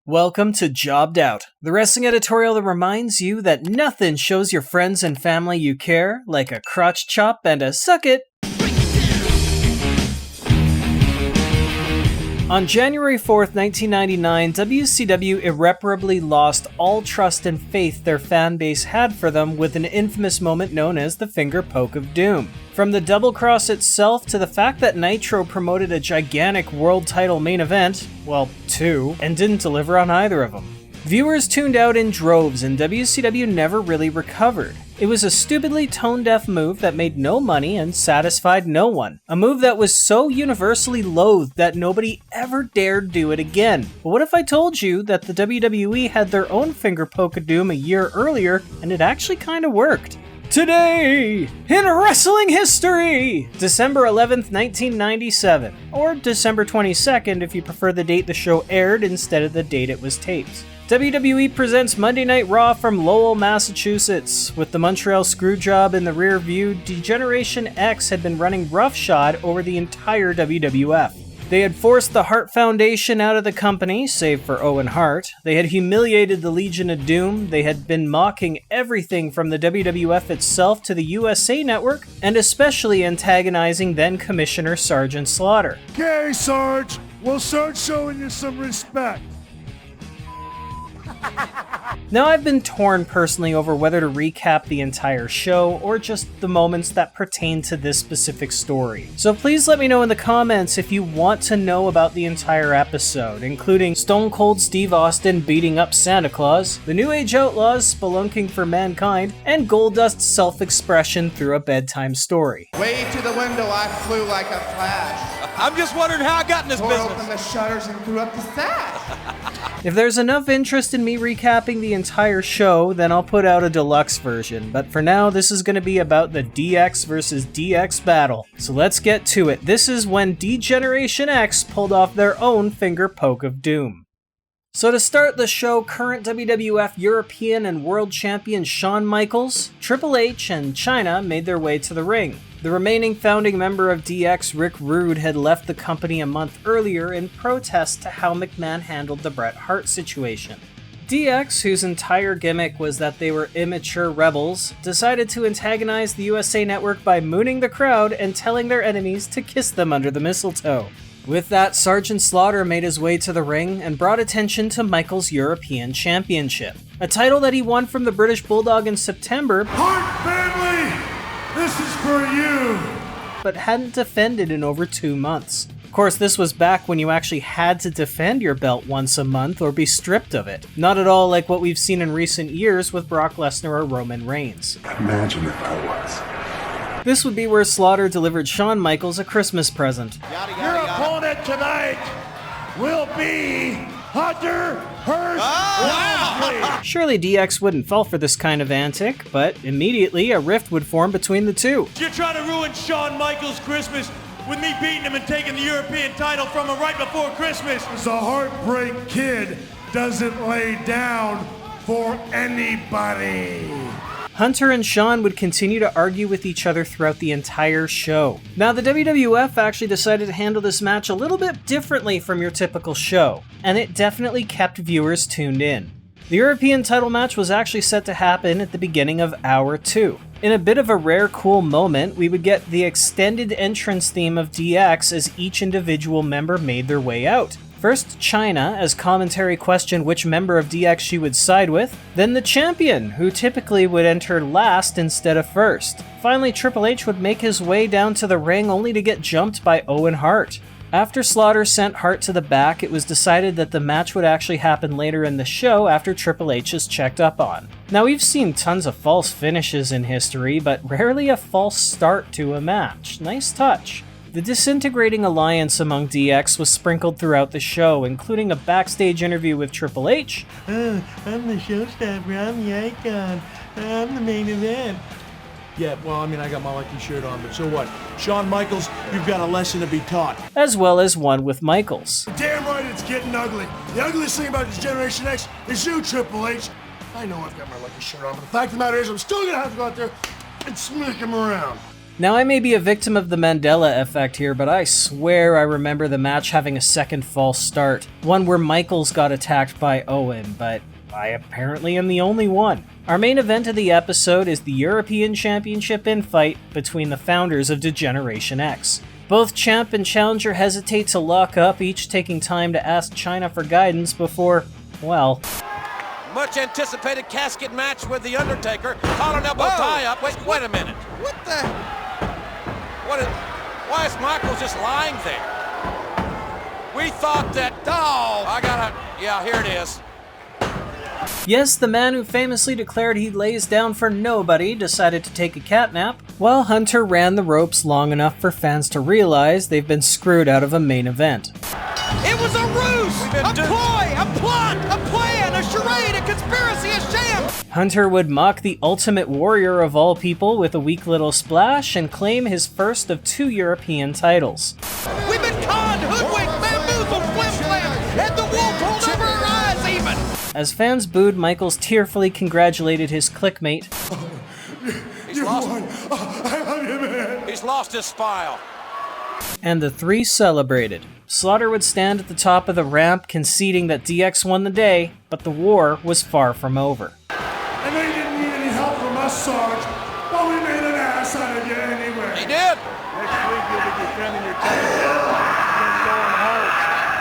Welcome to Jobbed Out, the wrestling editorial that reminds you that nothing shows your friends and family you care like a crotch chop and a suck it. On January 4th, 1999, WCW irreparably lost all trust and faith their fan base had for them with an infamous moment known as the Fingerpoke of Doom. From the double cross itself to the fact that Nitro promoted a gigantic world title main event, well, two, and didn't deliver on either of them. Viewers tuned out in droves and WCW never really recovered. It was a stupidly tone-deaf move that made no money and satisfied no one. A move that was so universally loathed that nobody ever dared do it again. But what if I told you that the WWE had their own Fingerpoke of Doom a year earlier and it actually kinda worked? Today, in wrestling history! December 11th, 1997. Or December 22nd if you prefer the date the show aired instead of the date it was taped. WWE presents Monday Night Raw from Lowell, Massachusetts. With the Montreal Screwjob in the rear view, D-Generation X had been running roughshod over the entire WWF. They had forced the Hart Foundation out of the company, save for Owen Hart. They had humiliated the Legion of Doom. They had been mocking everything from the WWF itself to the USA Network, and especially antagonizing then Commissioner Sergeant Slaughter. Okay, Sarge, we'll start showing you some respect. Now, I've been torn personally over whether to recap the entire show or just the moments that pertain to this specific story. So please let me know in the comments if you want to know about the entire episode, including Stone Cold Steve Austin beating up Santa Claus, the New Age Outlaws spelunking for mankind, and Goldust's self-expression through a bedtime story. Way to the window, I flew like a flash. I'm just wondering how I got in this Tore business. open the shutters and threw up the sash. If there's enough interest in me recapping the entire show, then I'll put out a deluxe version, but for now this is going to be about the DX versus DX battle. So let's get to it. This is when D-Generation X pulled off their own Fingerpoke of Doom. So to start the show, current WWF European and World Champion Shawn Michaels, Triple H, and Chyna made their way to the ring. The remaining founding member of DX, Rick Rude, had left the company a month earlier in protest to how McMahon handled the Bret Hart situation. DX, whose entire gimmick was that they were immature rebels, decided to antagonize the USA Network by mooning the crowd and telling their enemies to kiss them under the mistletoe. With that, Sergeant Slaughter made his way to the ring and brought attention to Michaels' European Championship, a title that he won from the British Bulldog in September, Hart family, this is for you. but hadn't defended in over 2 months. Of course, this was back when you actually had to defend your belt once a month or be stripped of it. Not at all like what we've seen in recent years with Brock Lesnar or Roman Reigns. Imagine if I was. This would be where Slaughter delivered Shawn Michaels a Christmas present. Your opponent tonight will be Hunter Hearst. Surely DX wouldn't fall for this kind of antic, but immediately a rift would form between the two. You're trying to ruin Shawn Michaels' Christmas with me beating him and taking the European title from him right before Christmas. The Heartbreak Kid doesn't lay down for anybody. Hunter and Shawn would continue to argue with each other throughout the entire show. Now, the WWF actually decided to handle this match a little bit differently from your typical show, and it definitely kept viewers tuned in. The European title match was actually set to happen at the beginning of Hour 2. In a bit of a rare cool moment, we would get the extended entrance theme of DX as each individual member made their way out. First, Chyna, as commentary questioned which member of DX she would side with, then the champion, who typically would enter last instead of first. Finally, Triple H would make his way down to the ring only to get jumped by Owen Hart. After Slaughter sent Hart to the back, it was decided that the match would actually happen later in the show after Triple H is checked up on. Now, we've seen tons of false finishes in history, but rarely a false start to a match. Nice touch. The disintegrating alliance among DX was sprinkled throughout the show, including a backstage interview with Triple H. I'm the showstopper, I'm the icon, I'm the main event. Yeah, well, I mean, I got my lucky shirt on, but so what? Shawn Michaels, you've got a lesson to be taught. As well as one with Michaels. Damn right it's getting ugly. The ugliest thing about this Generation X is you, Triple H. I know I've got my lucky shirt on, but the fact of the matter is I'm still gonna have to go out there and smack him around. Now, I may be a victim of the Mandela effect here, but I swear I remember the match having a second false start. One where Michaels got attacked by Owen, but I apparently am the only one. Our main event of the episode is the European Championship infight between the founders of D-Generation X. Both Champ and Challenger hesitate to lock up, each taking time to ask China for guidance before, well... Much anticipated casket match with The Undertaker. Collar and elbow tie up. Wait a minute. What the? Why is Michaels just lying there? We thought that... Oh, yeah, here it is. Yes, the man who famously declared he lays down for nobody decided to take a catnap, while Hunter ran the ropes long enough for fans to realize they've been screwed out of a main event. It was a ruse! A ploy! A plot! A plan! A charade! A conspiracy! A sham! Hunter would mock the Ultimate Warrior of all people with a weak little splash and claim his first of 2 European titles. We've been conned, hoodwinked, bamboozled, flim-flammed, and the wool pulled over our eyes even! As fans booed, Michaels tearfully congratulated his clickmate. He's lost his smile. And the three celebrated. Slaughter would stand at the top of the ramp, conceding that DX won the day, but the war was far from over. I know you didn't need any help from us, Sarge, but we made an ass out of you anyway. He did. Next week you'll be defending your title.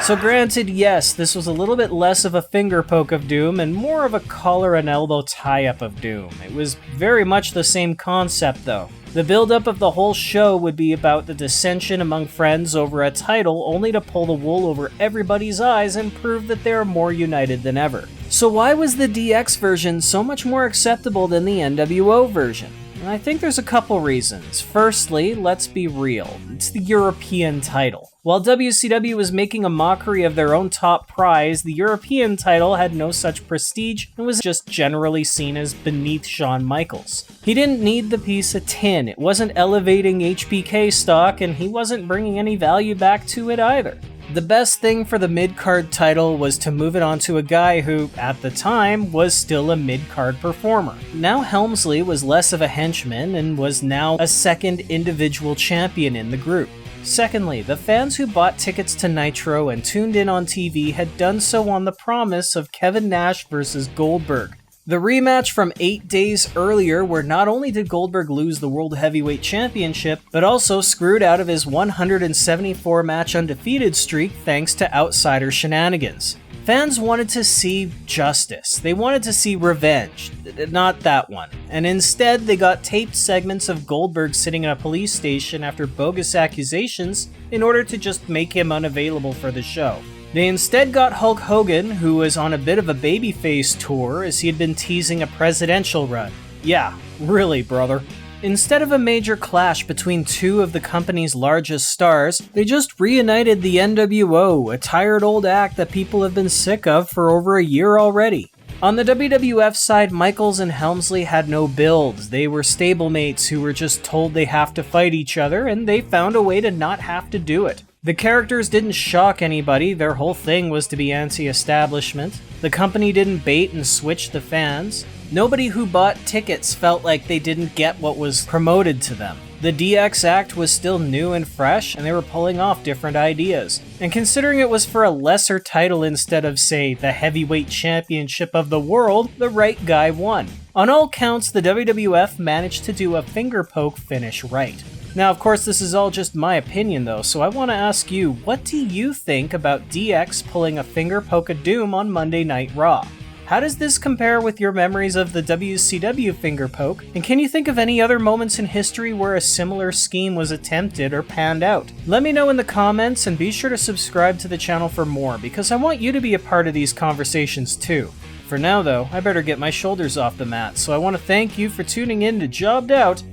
So granted, yes, this was a little bit less of a Fingerpoke of Doom and more of a collar and elbow tie-up of Doom. It was very much the same concept though. The build-up of the whole show would be about the dissension among friends over a title, only to pull the wool over everybody's eyes and prove that they are more united than ever. So why was the DX version so much more acceptable than the NWO version? I think there's a couple reasons. Firstly, let's be real, it's the European title. While WCW was making a mockery of their own top prize, the European title had no such prestige and was just generally seen as beneath Shawn Michaels. He didn't need the piece of tin, it wasn't elevating HBK stock, and he wasn't bringing any value back to it either. The best thing for the mid-card title was to move it on to a guy who, at the time, was still a mid-card performer. Now Helmsley was less of a henchman and was now a second individual champion in the group. Secondly, the fans who bought tickets to Nitro and tuned in on TV had done so on the promise of Kevin Nash versus Goldberg. The rematch from 8 days earlier, where not only did Goldberg lose the World Heavyweight Championship, but also screwed out of his 174-match undefeated streak thanks to outsider shenanigans. Fans wanted to see justice. They wanted to see revenge. Not that one. And instead, they got taped segments of Goldberg sitting in a police station after bogus accusations in order to just make him unavailable for the show. They instead got Hulk Hogan, who was on a bit of a babyface tour as he had been teasing a presidential run. Yeah, really, brother. Instead of a major clash between two of the company's largest stars, they just reunited the NWO, a tired old act that people have been sick of for over a year already. On the WWF side, Michaels and Helmsley had no builds. They were stablemates who were just told they have to fight each other, and they found a way to not have to do it. The characters didn't shock anybody, their whole thing was to be anti-establishment. The company didn't bait and switch the fans. Nobody who bought tickets felt like they didn't get what was promoted to them. The DX act was still new and fresh, and they were pulling off different ideas. And considering it was for a lesser title instead of, say, the Heavyweight Championship of the world, the right guy won. On all counts, the WWF managed to do a Fingerpoke finish right. Now, of course, this is all just my opinion though, so I want to ask you, what do you think about DX pulling a Fingerpoke of Doom on Monday Night Raw? How does this compare with your memories of the WCW Fingerpoke, and can you think of any other moments in history where a similar scheme was attempted or panned out? Let me know in the comments, and be sure to subscribe to the channel for more, because I want you to be a part of these conversations too. For now though, I better get my shoulders off the mat, so I want to thank you for tuning in to Jobbed Out.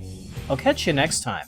I'll catch you next time.